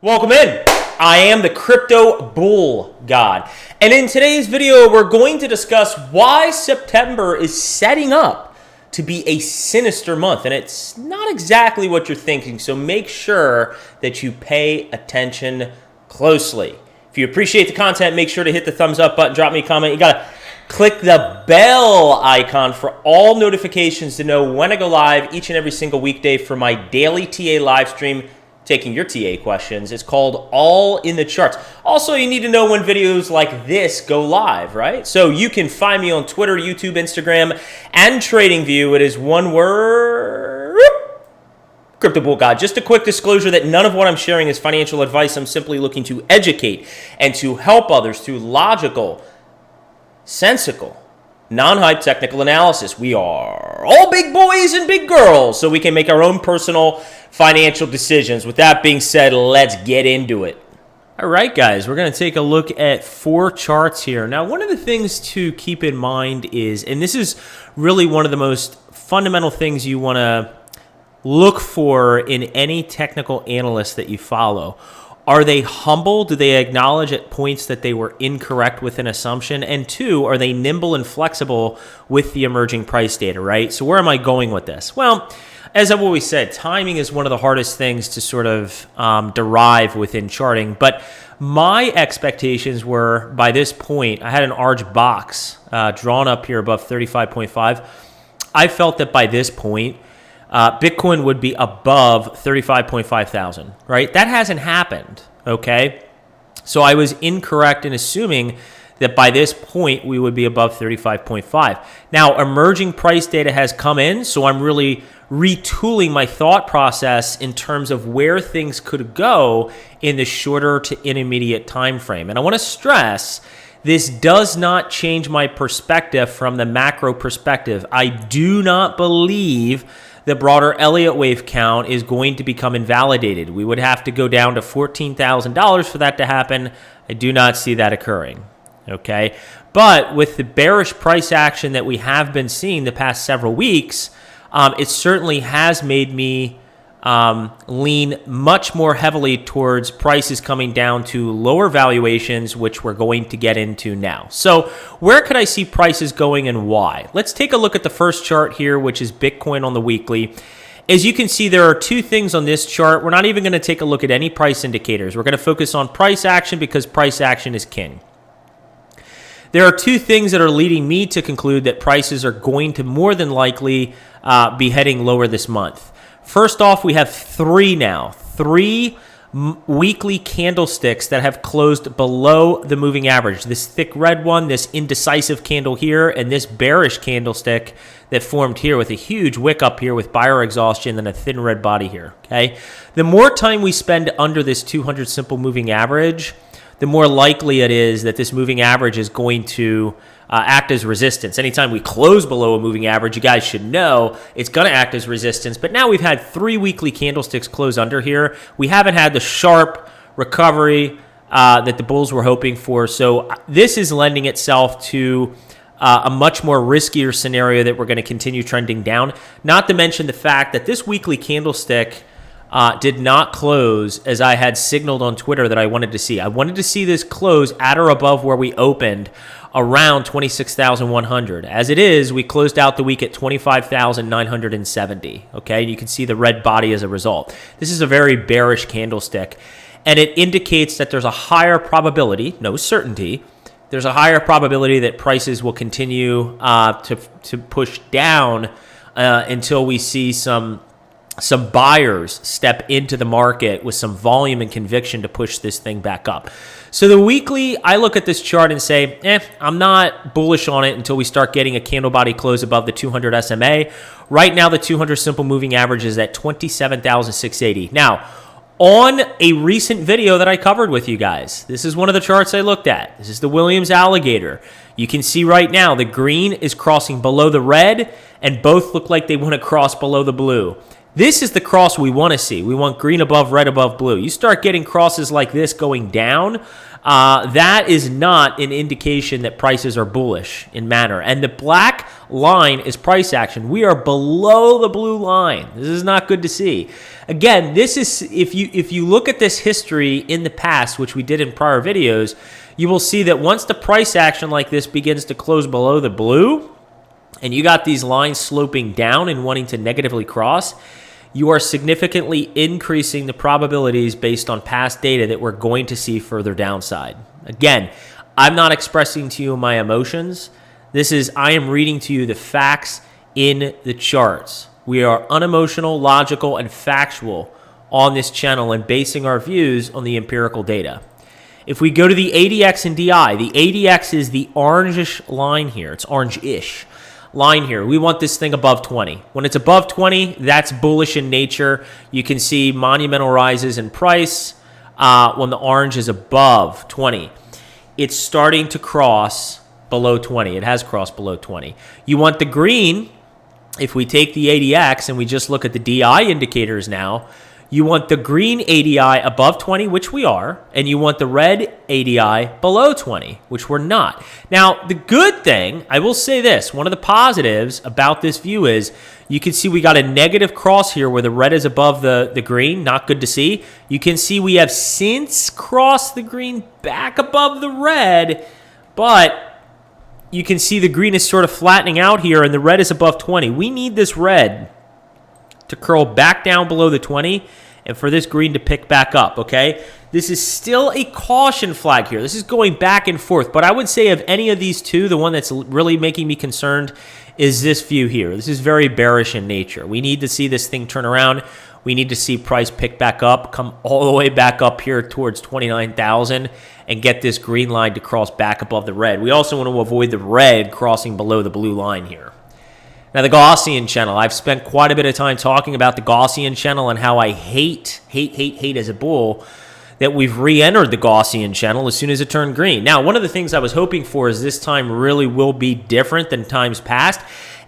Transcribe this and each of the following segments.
Welcome in. I am the crypto bull god. And in today's video, we're going to discuss why September is setting up to be a sinister month. And it's not exactly what you're thinking. So make sure that you pay attention closely. If you appreciate the content, make sure to hit the thumbs up button, drop me a comment. You got to click the bell icon for all notifications to know when I go live each and every single weekday for my daily TA live stream, taking your TA questions. It's called All in the Charts. Also, you need to know when videos like this go live, right? So you can find me on Twitter, YouTube, Instagram, and TradingView. It is one word, Crypto Bull God. Just a quick disclosure that none of what I'm sharing is financial advice. I'm simply looking to educate and to help others through logical, sensical, non-hype technical analysis. We are all big boys and big girls, so we can make our own personal financial decisions. With that being said, let's get into it. All right, guys, we're going to take a look at 4 charts here. Now, one of the things to keep in mind is, and this is really one of the most fundamental things you want to look for in any technical analyst that you follow. Are they humble? Do they acknowledge at points that they were incorrect with an assumption? And 2, are they nimble and flexible with the emerging price data, right? So where am I going with this? Well, as I've always said, timing is one of the hardest things to sort of derive within charting. But my expectations were, by this point, I had an large box drawn up here above 35.5. I felt that by this point, Bitcoin would be above 35.5 thousand, right? That hasn't happened, okay? So I was incorrect in assuming that by this point we would be above 35.5. Now, emerging price data has come in, so I'm really retooling my thought process in terms of where things could go in the shorter to intermediate time frame. And I want to stress, this does not change my perspective from the macro perspective. I do not believe the broader Elliott wave count is going to become invalidated. We would have to go down to $14,000 for that to happen. I do not see that occurring, okay? But with the bearish price action that we have been seeing the past several weeks, it certainly has made me lean much more heavily towards prices coming down to lower valuations, which we're going to get into now. So where could I see prices going and why? Let's take a look at the first chart here, which is Bitcoin on the weekly. As you can see, there are 2 things on this chart. We're not even going to take a look at any price indicators. We're going to focus on price action because price action is king. There are 2 things that are leading me to conclude that prices are going to more than likely be heading lower this month. First off, we have 3 now. 3 weekly candlesticks that have closed below the moving average. This thick red one, this indecisive candle here, and this bearish candlestick that formed here with a huge wick up here with buyer exhaustion and a thin red body here, okay? The more time we spend under this 200 simple moving average, the more likely it is that this moving average is going to act as resistance. Anytime we close below a moving average, you guys should know it's going to act as resistance. But now we've had 3 weekly candlesticks close under here. We haven't had the sharp recovery that the bulls were hoping for. So this is lending itself to a much more riskier scenario that we're going to continue trending down. Not to mention the fact that this weekly candlestick did not close as I had signaled on Twitter that I wanted to see. I wanted to see this close at or above where we opened, around 26,100. As it is, we closed out the week at 25,970. Okay, and you can see the red body as a result. This is a very bearish candlestick, and it indicates that there's a higher probability, no certainty, there's a higher probability that prices will continue to push down until we see some buyers step into the market with some volume and conviction to push this thing back up. So the weekly, I look at this chart and say, I'm not bullish on it until we start getting a candle body close above the 200 SMA. Right now, the 200 simple moving average is at 27,680. Now, on a recent video that I covered with you guys, this is one of the charts I looked at. This is the Williams alligator. You can see right now the green is crossing below the red, and both look like they want to cross below the blue. This is the cross we want to see. We want green above, red above, blue. You start getting crosses like this going down, that is not an indication that prices are bullish in manner. And the black line is price action. We are below the blue line. This is not good to see. Again, this is, if you look at this history in the past, which we did in prior videos, you will see that once the price action like this begins to close below the blue, and you got these lines sloping down and wanting to negatively cross, you are significantly increasing the probabilities based on past data that we're going to see further downside. Again, I'm not expressing to you my emotions. I am reading to you the facts in the charts. We are unemotional, logical, and factual on this channel and basing our views on the empirical data. If we go to the ADX and DI, the ADX is the orangish line here. It's orange-ish line here. We want this thing above 20. When it's above 20, that's bullish in nature. You can see monumental rises in price when the orange is above 20. It's starting to cross below 20. It has crossed below 20. You want the green. If we take the ADX and we just look at the DI indicators now, you want the green ADI above 20, which we are, and you want the red ADI below 20, which we're not. Now, the good thing, I will say this, one of the positives about this view is you can see we got a negative cross here where the red is above the green, not good to see. You can see we have since crossed the green back above the red, but you can see the green is sort of flattening out here and the red is above 20. We need this red to curl back down below the 20 and for this green to pick back up, okay? This is still a caution flag here. This is going back and forth, but I would say of any of these two, the one that's really making me concerned is this view here. This is very bearish in nature. We need to see this thing turn around. We need to see price pick back up, come all the way back up here towards 29,000 and get this green line to cross back above the red. We also want to avoid the red crossing below the blue line here. Now, the Gaussian Channel. I've spent quite a bit of time talking about the Gaussian Channel and how I hate as a bull that we've re-entered the Gaussian Channel as soon as it turned green. Now, one of the things I was hoping for is this time really will be different than times past.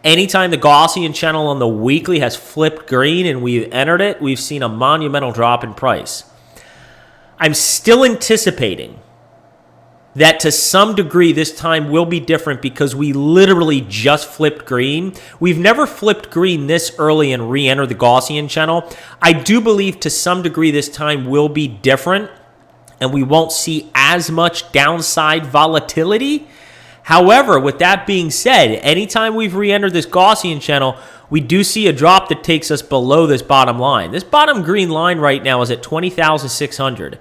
Anytime the Gaussian Channel on the weekly has flipped green and we've entered it, we've seen a monumental drop in price. I'm still anticipating that to some degree this time will be different because we literally just flipped green. We've never flipped green this early and re-entered the Gaussian Channel. I do believe to some degree this time will be different and we won't see as much downside volatility. However, with that being said, anytime we've re-entered this Gaussian Channel, we do see a drop that takes us below this bottom line. This bottom green line right now is at 20,600.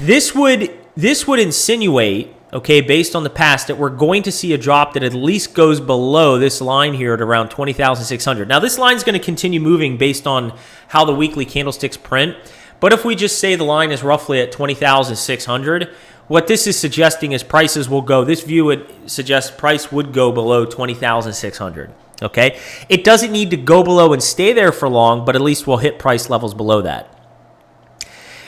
This would insinuate, okay, based on the past, that we're going to see a drop that at least goes below this line here at around 20,600. Now, this line is going to continue moving based on how the weekly candlesticks print. But if we just say the line is roughly at 20,600, what this is suggesting is prices will go, this view would suggest price would go below 20,600, okay? It doesn't need to go below and stay there for long, but at least we'll hit price levels below that.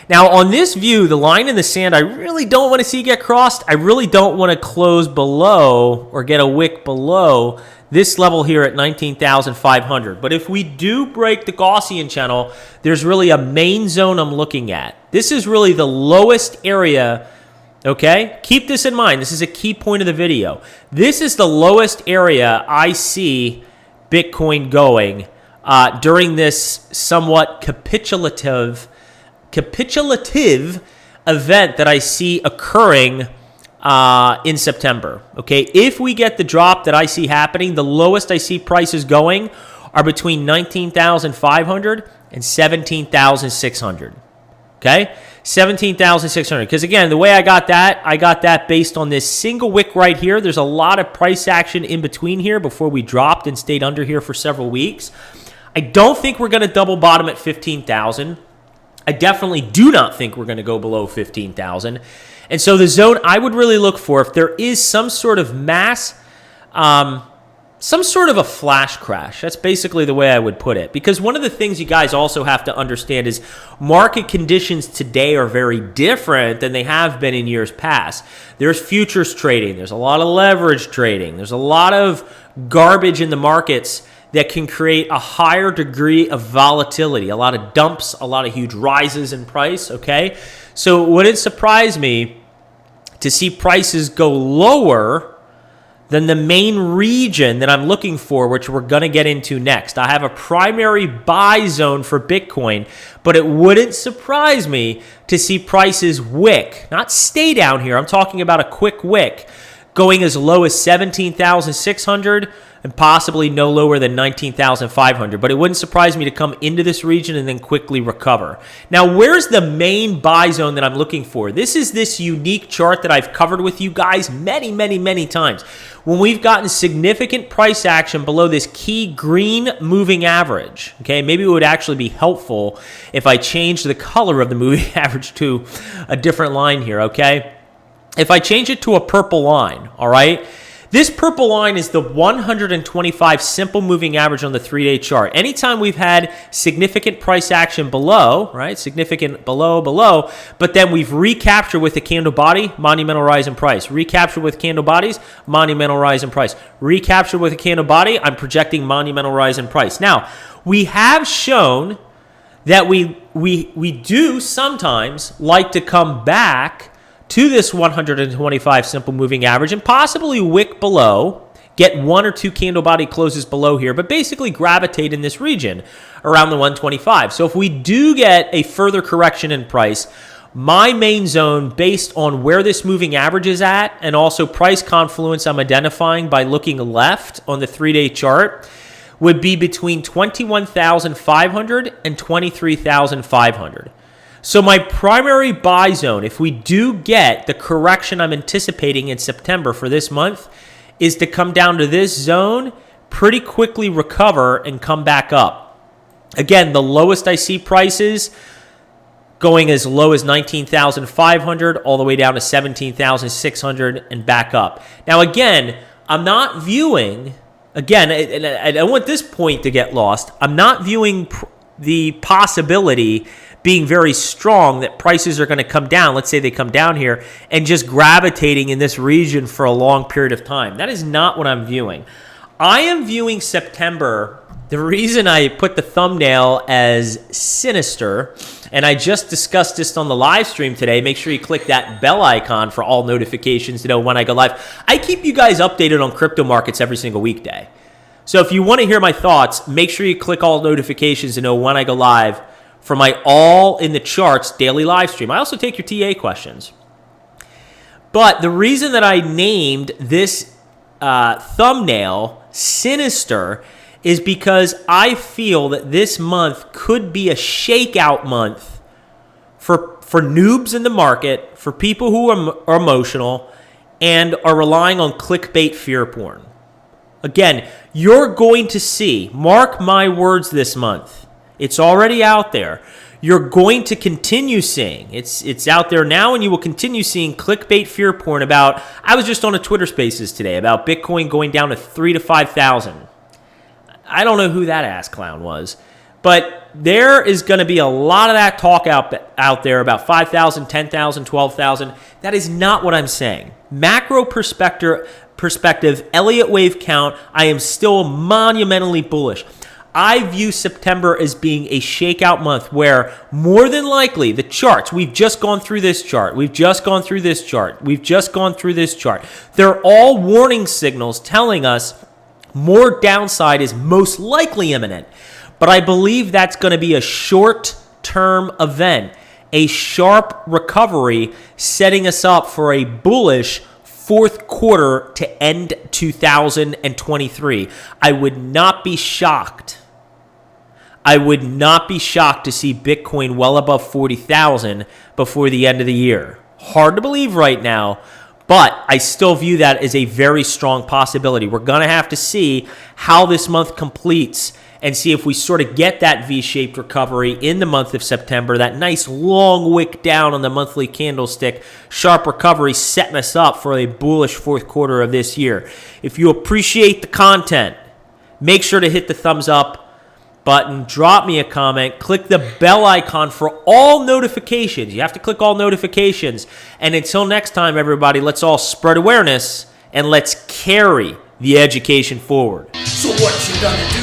Now, on this view, the line in the sand, I really don't want to see get crossed. I really don't want to close below or get a wick below this level here at 19,500. But if we do break the Gaussian Channel, there's really a main zone I'm looking at. This is really the lowest area, okay? Keep this in mind. This is a key point of the video. This is the lowest area I see Bitcoin going during this somewhat capitulative event that I see occurring in September, okay? If we get the drop that I see happening, the lowest I see prices going are between 19,500 and 17,600, okay? 17,600, because again, the way I got that based on this single wick right here. There's a lot of price action in between here before we dropped and stayed under here for several weeks. I don't think we're going to double bottom at 15,000. I definitely do not think we're going to go below 15,000. And so the zone I would really look for, if there is some sort of mass, some sort of a flash crash. That's basically the way I would put it. Because one of the things you guys also have to understand is market conditions today are very different than they have been in years past. There's futures trading. There's a lot of leverage trading. There's a lot of garbage in the markets that can create a higher degree of volatility, a lot of dumps, a lot of huge rises in price, okay? So would it surprise me to see prices go lower then the main region that I'm looking for, which we're going to get into next. I have a primary buy zone for Bitcoin, but it wouldn't surprise me to see prices wick, not stay down here. I'm talking about a quick wick, going as low as 17,600 and possibly no lower than 19,500. But it wouldn't surprise me to come into this region and then quickly recover. Now, where's the main buy zone that I'm looking for? This is this unique chart that I've covered with you guys many times. When we've gotten significant price action below this key green moving average, okay, maybe it would actually be helpful if I changed the color of the moving average to a different line here, okay? If I change it to a purple line, all right? This purple line is the 125 simple moving average on the 3-day chart. Anytime we've had significant price action below, right, significant below, but then we've recaptured with the candle body, monumental rise in price. Recaptured with candle bodies, monumental rise in price. Recaptured with a candle body, I'm projecting monumental rise in price. Now, we have shown that we do sometimes like to come back to this 125 simple moving average and possibly wick below, get 1 or 2 candle body closes below here, but basically gravitate in this region around the 125. So if we do get a further correction in price, my main zone based on where this moving average is at and also price confluence I'm identifying by looking left on the 3-day chart would be between 21,500 and 23,500. So my primary buy zone, if we do get the correction I'm anticipating in September for this month, is to come down to this zone, pretty quickly recover, and come back up. Again, the lowest I see prices going as low as 19,500 all the way down to 17,600 and back up. Now, again, I'm not viewing, again, and I don't want this point to get lost, I'm not viewing the possibility being very strong that prices are going to come down, let's say they come down here, and just gravitating in this region for a long period of time. That is not what I'm viewing. I am viewing September, the reason I put the thumbnail as Sinister, and I just discussed this on the live stream today. Make sure you click that bell icon for all notifications to know when I go live. I keep you guys updated on crypto markets every single weekday. So if you want to hear my thoughts, make sure you click all notifications to know when I go live for my All in the Charts daily live stream. I also take your TA questions. But the reason that I named this thumbnail Sinister is because I feel that this month could be a shakeout month for noobs in the market, for people who are emotional and are relying on clickbait fear porn. Again, you're going to see, mark my words this month, it's already out there. You're going to continue seeing. It's out there now, and you will continue seeing clickbait fear porn about, I was just on a Twitter Spaces today about Bitcoin going down to 3,000 to 5,000. I don't know who that ass clown was, but there is going to be a lot of that talk out there about 5,000, 10,000, 12,000. That is not what I'm saying. Macro perspective, Elliott wave count, I am still monumentally bullish. I view September as being a shakeout month where more than likely the charts, we've just gone through this chart, we've just gone through this chart, we've just gone through this chart. They're all warning signals telling us more downside is most likely imminent. But I believe that's going to be a short-term event, a sharp recovery setting us up for a bullish fourth quarter to end 2023. I would not be shocked. I would not be shocked to see Bitcoin well above 40,000 before the end of the year. Hard to believe right now, but I still view that as a very strong possibility. We're going to have to see how this month completes and see if we sort of get that V-shaped recovery in the month of September, that nice long wick down on the monthly candlestick, sharp recovery setting us up for a bullish fourth quarter of this year. If you appreciate the content, make sure to hit the thumbs up button, drop me a comment, click the bell icon for all notifications. You have to click all notifications. And until next time, everybody, let's all spread awareness and let's carry the education forward. So what you gonna do,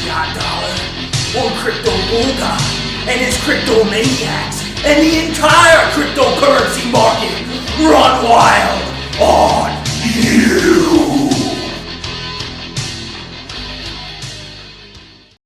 $1 on Crypto Bull God and his crypto maniacs and the entire cryptocurrency market run wild on you?